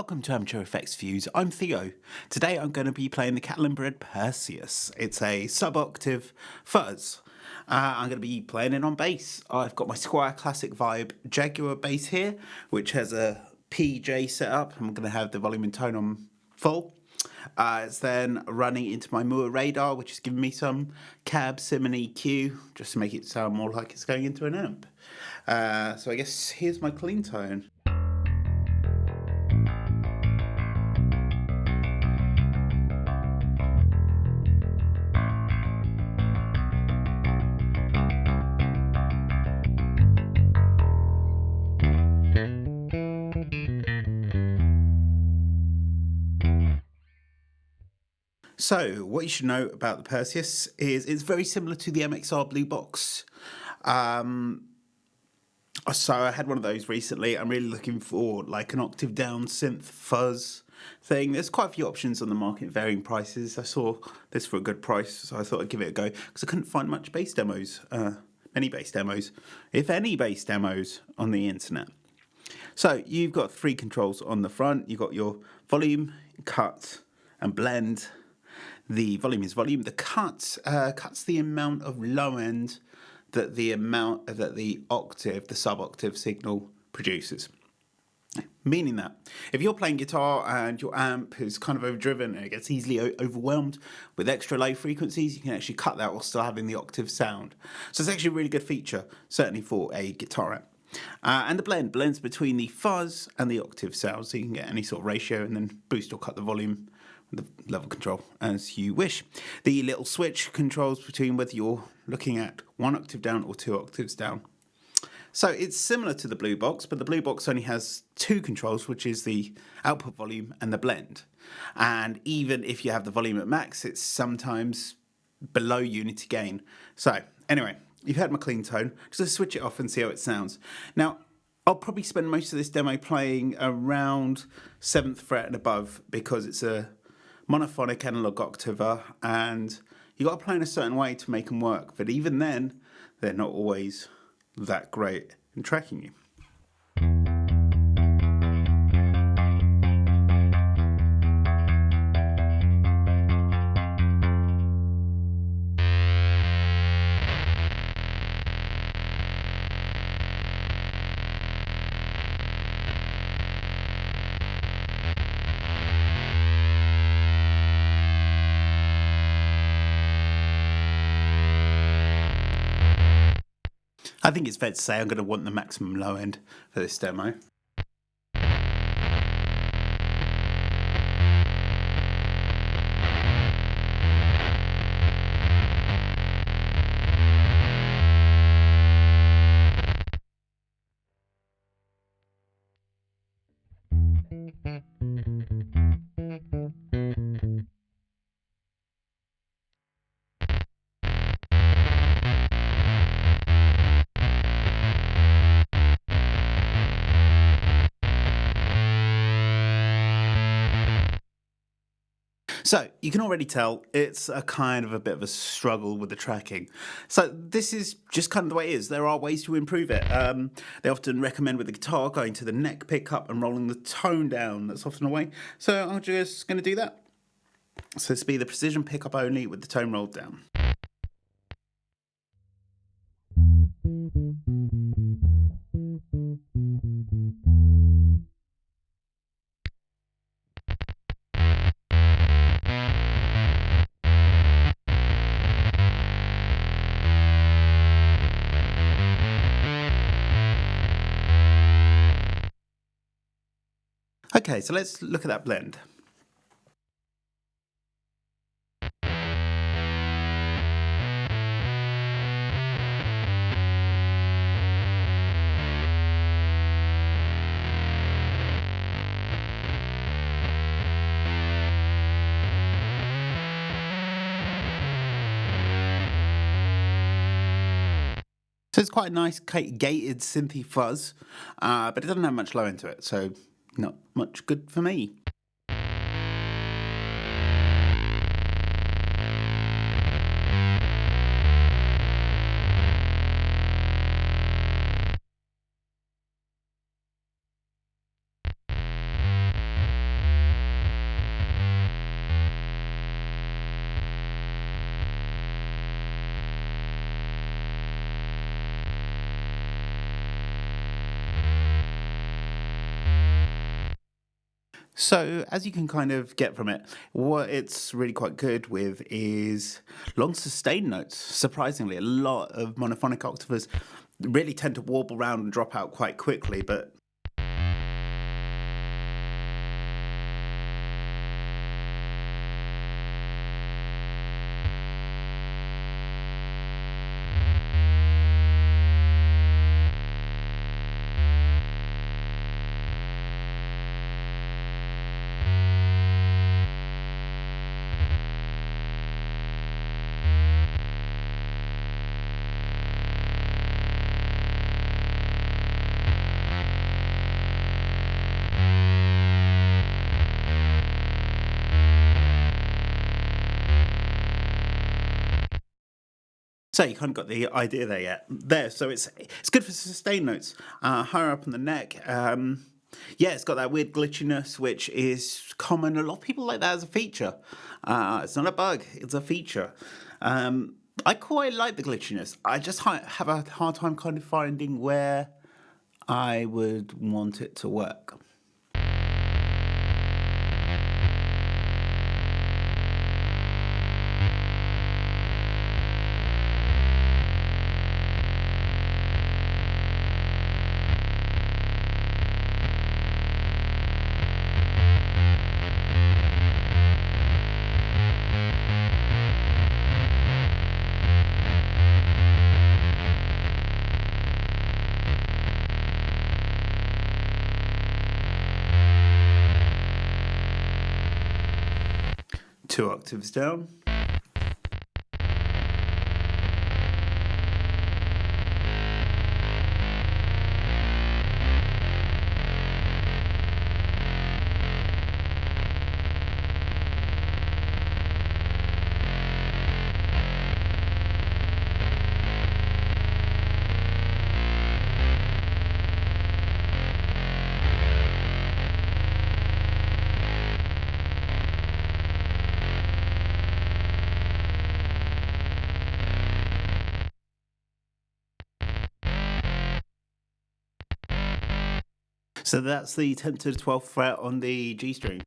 Welcome to Amateur Effects Views. I'm Theo. Today I'm going to be playing the Catalinbread Perseus. It's a sub-octave fuzz. I'm going to be playing it on bass. I've got my Squire Classic Vibe Jaguar bass here, which has a PJ setup. I'm going to have the volume and tone on full. It's then running into my Moore radar, which is giving me some cab simon EQ, just to make it sound more like it's going into an amp. So I guess here's my clean tone. So, what you should know about the Perseus is it's very similar to the MXR Blue Box. So I had one of those recently. I'm really looking for like an octave down synth fuzz thing. There's quite a few options on the market, varying prices. I saw this for a good price, so I thought I'd give it a go because I couldn't find much bass demos, many bass demos, if any bass demos on the internet. So you've got three controls on the front. You've got your volume, cut, and blend. The volume is volume. The cut cuts the amount of low end that the octave, the sub-octave signal produces. Meaning that if you're playing guitar and your amp is kind of overdriven and it gets easily overwhelmed with extra low frequencies, you can actually cut that while still having the octave sound. So it's actually a really good feature, certainly for a guitar amp. And the blends between the fuzz and the octave sound, so you can get any sort of ratio and then boost or cut the volume, the level control as you wish. The little switch controls between whether you're looking at one octave down or two octaves down. So it's similar to the Blue Box, but the Blue Box only has two controls, which is the output volume and the blend. And even if you have the volume at max, it's sometimes below unity gain. So anyway, you've heard my clean tone. Just switch it off and see how it sounds. Now, I'll probably spend most of this demo playing around 7th fret and above because it's a monophonic analog octaver and you got to play in a certain way to make them work, but even then they're not always that great in tracking you. I think it's fair to say I'm going to want the maximum low end for this demo. So you can already tell it's a kind of a bit of a struggle with the tracking. So this is just kind of the way it is. There are ways to improve it. They often recommend with the guitar going to the neck pickup and rolling the tone down. That's often a way. So I'm just going to do that. So this will be the precision pickup only with the tone rolled down. Okay, so let's look at that blend. So it's quite a nice gated synthy fuzz, but it doesn't have much low into it, so not much good for me. So, as you can kind of get from it, what it's really quite good with is long sustained notes. Surprisingly, a lot of monophonic octavas really tend to warble around and drop out quite quickly, but so you kind of got the idea there yet. There, so it's good for sustained notes. Higher up on the neck, yeah, it's got that weird glitchiness, which is common. A lot of people like that as a feature. It's not a bug; it's a feature. I quite like the glitchiness. I just have a hard time kind of finding where I would want it to work. Two octaves down. So that's the 10th to the 12th fret on the G string.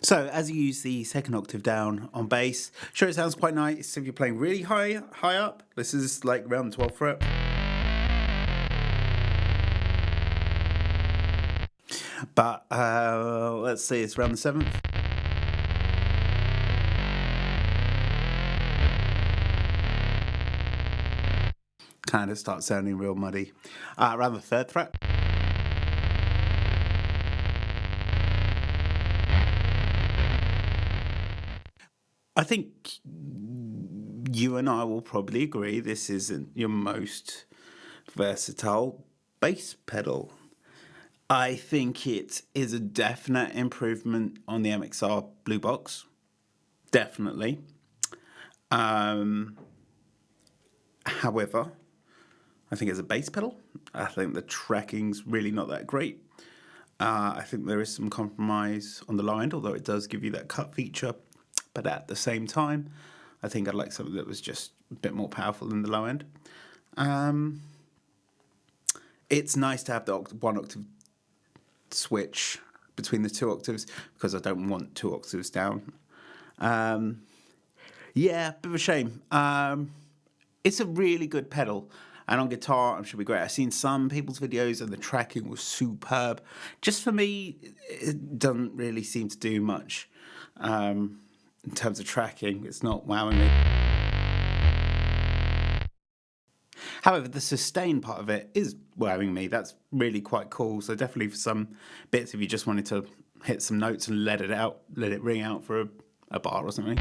So as you use the second octave down on bass, sure it sounds quite nice if you're playing really high up. This is like around the 12th fret. But let's see, it's around the 7th. Kind of starts sounding real muddy. Around the 3rd fret. I think you and I will probably agree this isn't your most versatile bass pedal. I think it is a definite improvement on the MXR Blue Box. Definitely. However, I think as a bass pedal, I think the tracking's really not that great. I think there is some compromise on the low end, although it does give you that cut feature. But at the same time, I think I'd like something that was just a bit more powerful than the low end. It's nice to have the one octave switch between the two octaves because I don't want two octaves down. Yeah, bit of a shame. It's a really good pedal. And on guitar, I'm sure it'll be great. I've seen some people's videos and the tracking was superb. Just for me, it doesn't really seem to do much in terms of tracking. It's not wowing me. However, the sustain part of it is wowing me. That's really quite cool. So definitely for some bits, if you just wanted to hit some notes and let it out, let it ring out for a bar or something.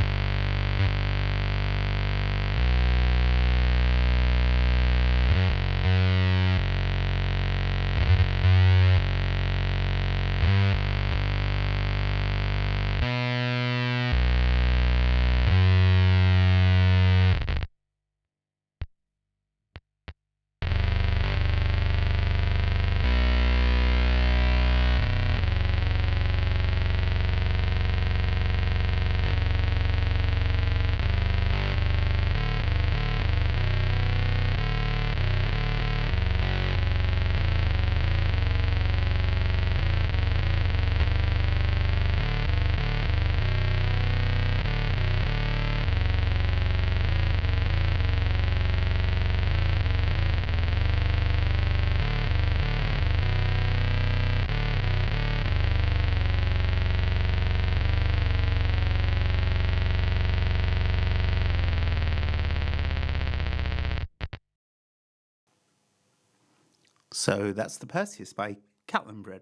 So that's the Perseus by Catalinbread.